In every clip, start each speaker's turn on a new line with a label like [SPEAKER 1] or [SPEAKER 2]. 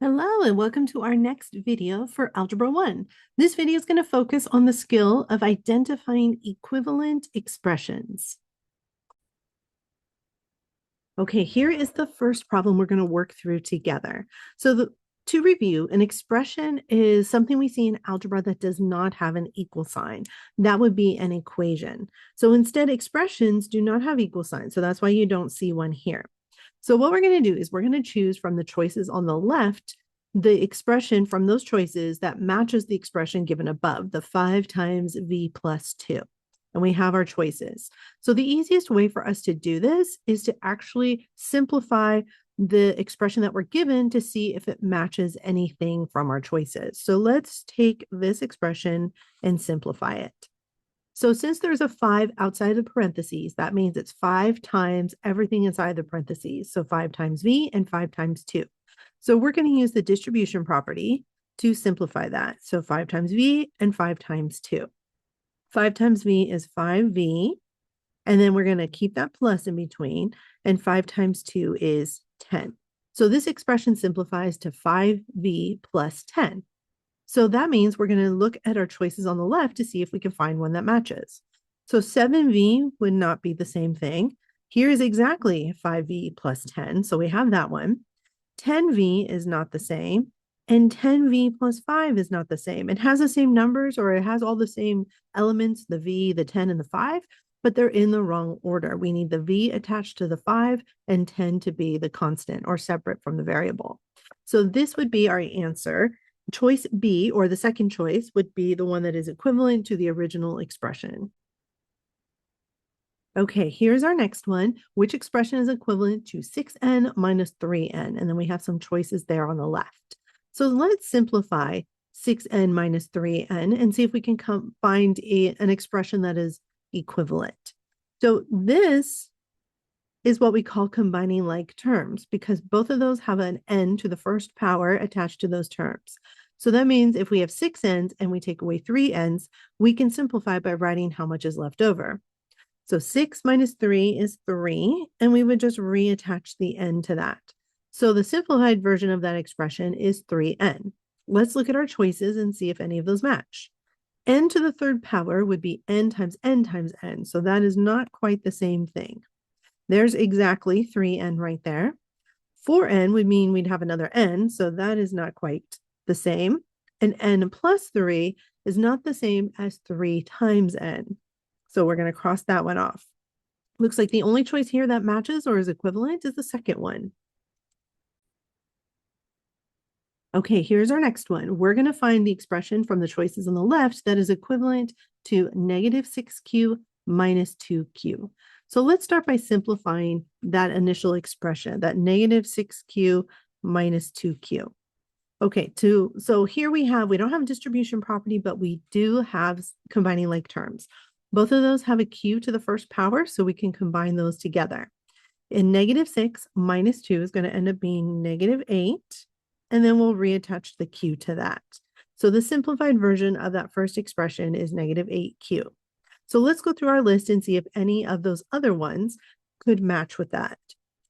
[SPEAKER 1] Hello and welcome to our next video for Algebra 1. This video is going to focus on the skill of identifying equivalent expressions. Okay, here is the first problem we're going to work through together. To review, an expression is something we see in algebra that does not have an equal sign. That would be an equation. So instead, expressions do not have equal signs. So that's why you don't see one here. So what we're going to do is we're going to choose from the choices on the left the expression from those choices that matches the expression given above, the 5 times v plus 2. And we have our choices. So the easiest way for us to do this is to actually simplify the expression that we're given to see if it matches anything from our choices. So let's take this expression and simplify it. So since there's a 5 outside the parentheses, that means it's 5 times everything inside the parentheses. So 5 times v and 5 times 2. So we're going to use the distribution property to simplify that. So 5 times v and 5 times 2. 5 times v is 5v, and then we're going to keep that plus in between, and 5 times 2 is 10. So this expression simplifies to 5v plus 10. So that means we're going to look at our choices on the left to see if we can find one that matches. So 7v would not be the same thing. Here is exactly 5v plus 10, so we have that one. 10v is not the same, and 10v plus 5 is not the same. It has the same numbers, or it has all the same elements, the v, the 10, and the 5, but they're in the wrong order. We need the v attached to the 5 and 10 to be the constant or separate from the variable. So this would be our answer. Choice B, or the second choice, would be the one that is equivalent to the original expression. Okay, here's our next one. Which expression is equivalent to 6n minus 3n? And then we have some choices there on the left. So let's simplify 6n minus 3n and see if we can find an expression that is equivalent. So this is what we call combining like terms, because both of those have an n to the first power attached to those terms. So that means if we have 6 n's and we take away 3 n's, we can simplify by writing how much is left over. So 6 minus 3 is 3, and we would just reattach the n to that. So the simplified version of that expression is 3n. Let's look at our choices and see if any of those match. N to the third power would be n times n times n, so that is not quite the same thing. There's exactly 3n right there. 4n would mean we'd have another n, so that is not quite the same. And n plus 3 is not the same as 3 times n. So we're going to cross that one off. Looks like the only choice here that matches or is equivalent is the second one. Okay, here's our next one. We're going to find the expression from the choices on the left that is equivalent to negative 6q minus 2q. So let's start by simplifying that initial expression, that negative 6q minus 2q. Okay, so here we don't have a distribution property, but we do have combining like terms. Both of those have a q to the first power, so we can combine those together. And negative 6 minus 2 is going to end up being negative 8, and then we'll reattach the q to that. So the simplified version of that first expression is negative 8q. So let's go through our list and see if any of those other ones could match with that.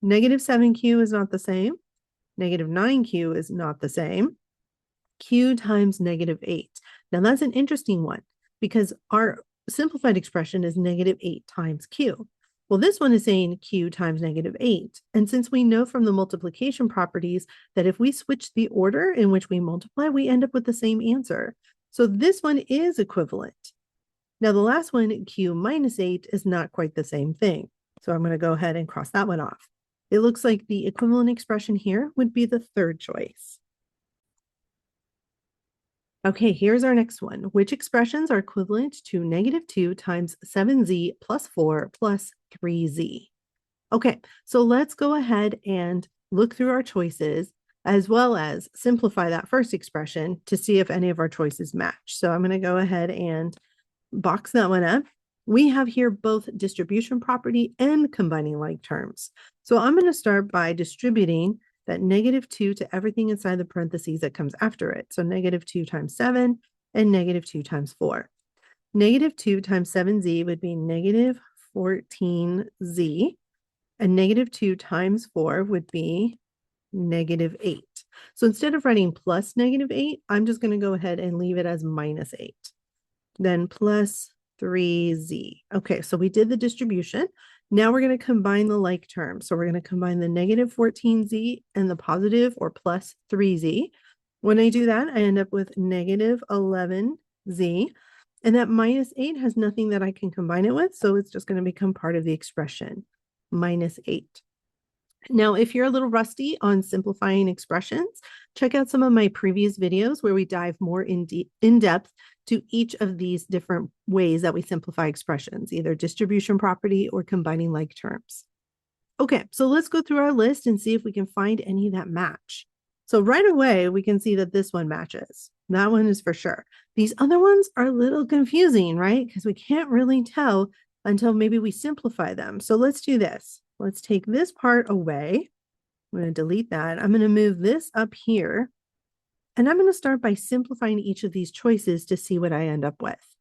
[SPEAKER 1] Negative 7q is not the same. Negative 9q is not the same. Q times negative 8. Now that's an interesting one because our simplified expression is negative 8 times q. Well, this one is saying q times negative 8. And since we know from the multiplication properties that if we switch the order in which we multiply, we end up with the same answer. So this one is equivalent. Now the last one, q minus 8, is not quite the same thing. So I'm going to go ahead and cross that one off. It looks like the equivalent expression here would be the third choice. Okay, here's our next one. Which expressions are equivalent to negative 2 times 7z plus 4 plus 3z? Okay, so let's go ahead and look through our choices as well as simplify that first expression to see if any of our choices match. So I'm going to go ahead and box that one up. We have here both distribution property and combining like terms. So I'm going to start by distributing that negative 2 to everything inside the parentheses that comes after it. So negative 2 times 7 and negative 2 times 4. Negative 2 times 7z would be negative 14z, and negative 2 times 4 would be negative 8. So instead of writing plus -8, I'm just going to go ahead and leave it as -8. Then plus 3z. Okay, so we did the distribution. Now we're going to combine the like terms. So we're going to combine the -14z and the positive or plus 3z. When I do that, I end up with -11z. And that -8 has nothing that I can combine it with, so it's just going to become part of the expression, -8. Now, if you're a little rusty on simplifying expressions, check out some of my previous videos where we dive more in depth to each of these different ways that we simplify expressions, either distribution property or combining like terms. Okay, so let's go through our list and see if we can find any that match. So right away, we can see that this one matches. That one is for sure. These other ones are a little confusing, right? Because we can't really tell until maybe we simplify them. So let's do this. Let's take this part away. I'm going to delete that. I'm going to move this up here. And I'm going to start by simplifying each of these choices to see what I end up with.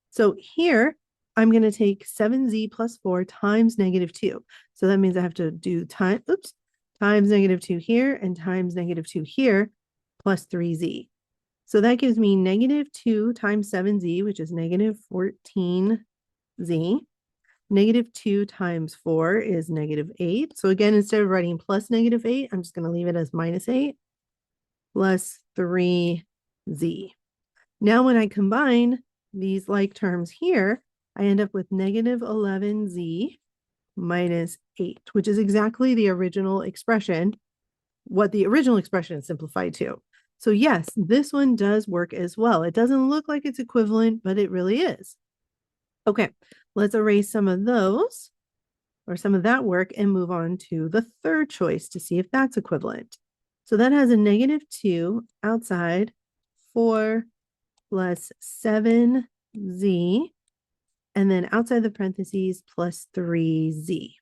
[SPEAKER 1] So here, I'm going to take 7z plus 4 times -2. So that means I have to do times -2 here and times -2 here plus 3z. So that gives me -2 times 7z, which is -14z. -2 times 4 is -8. So again, instead of writing plus -8, I'm just going to leave it as -8 plus 3z. Now when I combine these like terms here, I end up with -11z minus 8, which is exactly the original expression, what the original expression is simplified to. So yes, this one does work as well. It doesn't look like it's equivalent, but it really is. Okay, let's erase some of those or some of that work and move on to the third choice to see if that's equivalent. So that has a -2 outside 4 plus 7z, and then outside the parentheses plus 3z.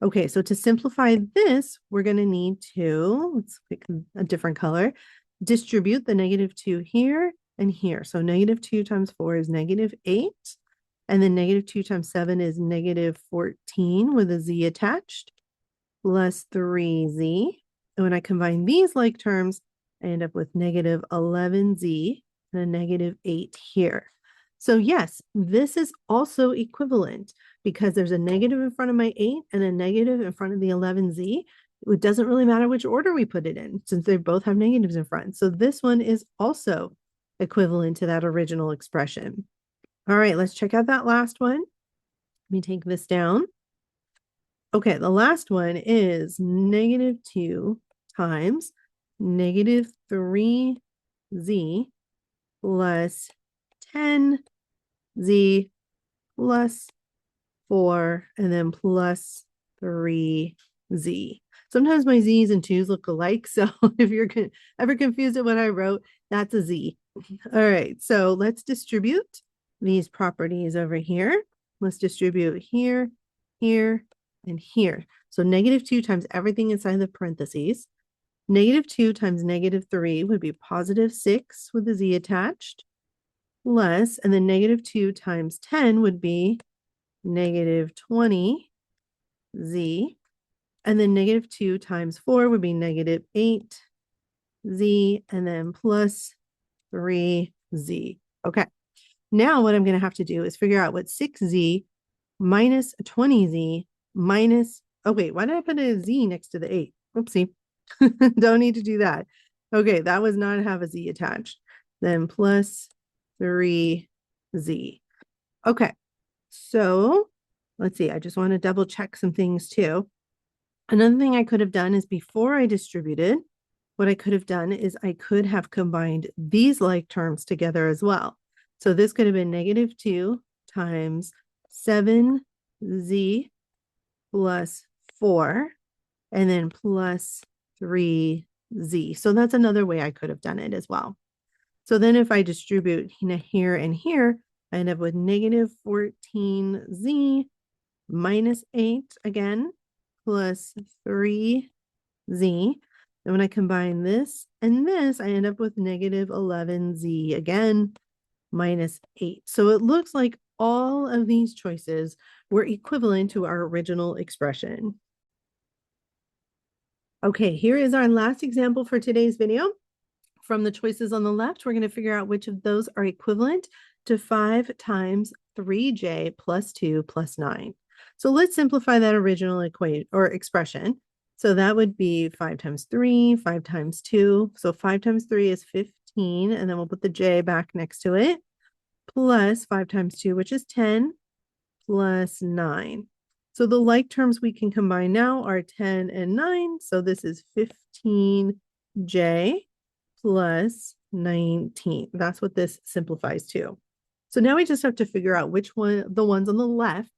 [SPEAKER 1] Okay, so to simplify this, we're going to need to, let's pick a different color, distribute the -2 here and here. So -2 times 4 is -8. And then -2 times 7 is -14 with a z attached, plus 3z. And when I combine these like terms, I end up with -11z and a -8 here. So yes, this is also equivalent because there's a negative in front of my 8 and a negative in front of the 11z. It doesn't really matter which order we put it in since they both have negatives in front. So this one is also equivalent to that original expression. All right, let's check out that last one. Let me take this down. Okay, the last one is -2 times -3z plus 10z plus 4 and then plus 3z. Sometimes my z's and 2's look alike, so if you're ever confused at what I wrote, that's a z. All right, so let's distribute these properties over here. Let's distribute here, here, and here. So -2 times everything inside the parentheses. -2 times -3 would be +6 with the z attached, less, and then -2 times 10 would be -20z, and then -2 times 4 would be -8z, and then plus 3z. Okay. Now what I'm going to have to do is figure out what 6z minus 20z minus, oh wait, why did I put a z next to the 8? Oopsie. Don't need to do that. Okay, that was not have a z attached. Then plus 3z. Okay, so let's see. I just want to double check some things too. Another thing I could have done is before I distributed, what I could have done is I could have combined these like terms together as well. So this could have been -2 times 7z plus 4 and then plus 3z. So that's another way I could have done it as well. So then if I distribute here and here, I end up with -14z minus 8 again, plus 3z. And when I combine this and this, I end up with -11z again, minus 8. So it looks like all of these choices were equivalent to our original expression. Okay, here is our last example for today's video. From the choices on the left, we're going to figure out which of those are equivalent to 5 times 3j plus 2 plus 9. So let's simplify that original equation or expression. So that would be 5 times 3, 5 times 2. So 5 times 3 is 15, and then we'll put the j back next to it, plus 5 times 2, which is 10, plus 9. So the like terms we can combine now are 10 and 9. So this is 15j plus 19. That's what this simplifies to. So now we just have to figure out which one, the ones on the left,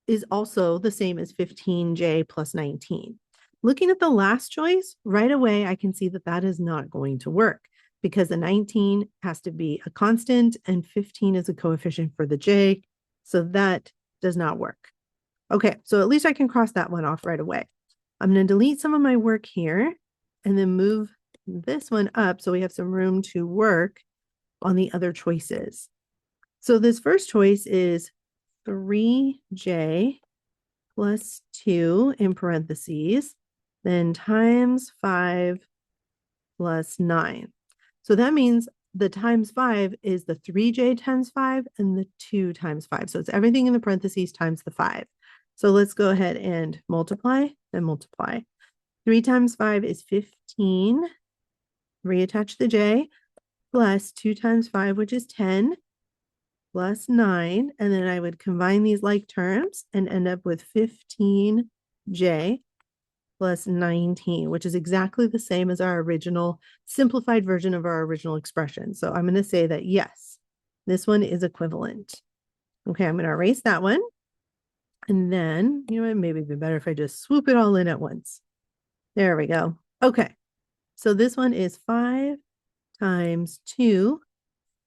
[SPEAKER 1] is also the same as 15j plus 19. Looking at the last choice, right away, I can see that that is not going to work because the 19 has to be a constant and 15 is a coefficient for the j. So that does not work. Okay, so at least I can cross that one off right away. I'm going to delete some of my work here and then move this one up so we have some room to work on the other choices. So this first choice is 3j plus 2 in parentheses, then times 5 plus 9. So that means the times 5 is the 3j times 5 and the 2 times 5. So it's everything in the parentheses times the 5. So let's go ahead and multiply, then multiply. 3 times 5 is 15. Reattach the j, plus 2 times 5, which is 10, plus 9. And then I would combine these like terms and end up with 15j plus 19, which is exactly the same as our original simplified version of our original expression. So I'm going to say that yes, this one is equivalent. Okay, I'm going to erase that one. And then, you know, it maybe be better if I just swoop it all in at once. There we go. Okay, so this one is 5 times 2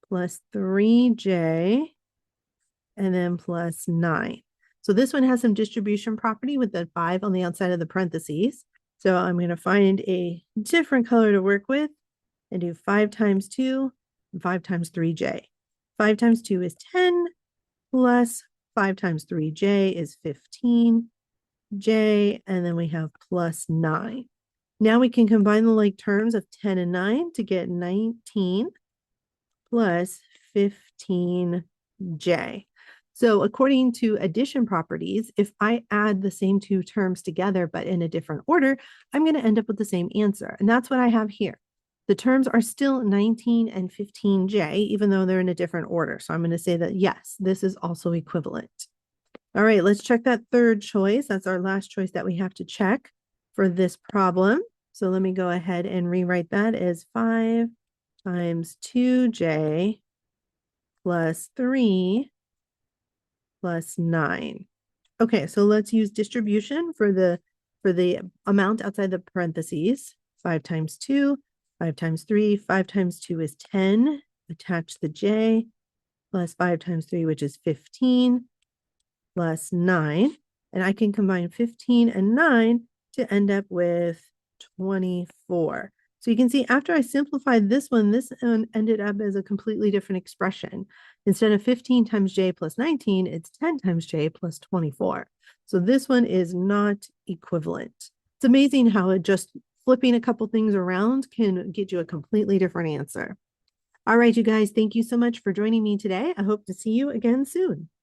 [SPEAKER 1] plus 3j and then plus 9. So this one has some distribution property with the 5 on the outside of the parentheses. So I'm going to find a different color to work with and do 5 times 2 and 5 times 3j. 5 times 2 is 10 plus 5 times 3j is 15j, and then we have plus 9. Now we can combine the like terms of 10 and 9 to get 19 plus 15j. So according to addition properties, if I add the same two terms together but in a different order, I'm going to end up with the same answer. And that's what I have here. The terms are still 19 and 15j, even though they're in a different order. So I'm going to say that, yes, this is also equivalent. All right, let's check that third choice. That's our last choice that we have to check for this problem. So let me go ahead and rewrite that as 5 times 2j plus 3 plus 9. Okay, so let's use distribution for the amount outside the parentheses. 5 times 2, 5 times 3, 5 times 2 is 10. Attach the j, plus 5 times 3, which is 15, plus 9. And I can combine 15 and 9 to end up with 24. So you can see after I simplified this one ended up as a completely different expression. Instead of 15 times j plus 19, it's 10 times j plus 24. So this one is not equivalent. It's amazing how it just flipping a couple things around can get you a completely different answer. All right, you guys, thank you so much for joining me today. I hope to see you again soon.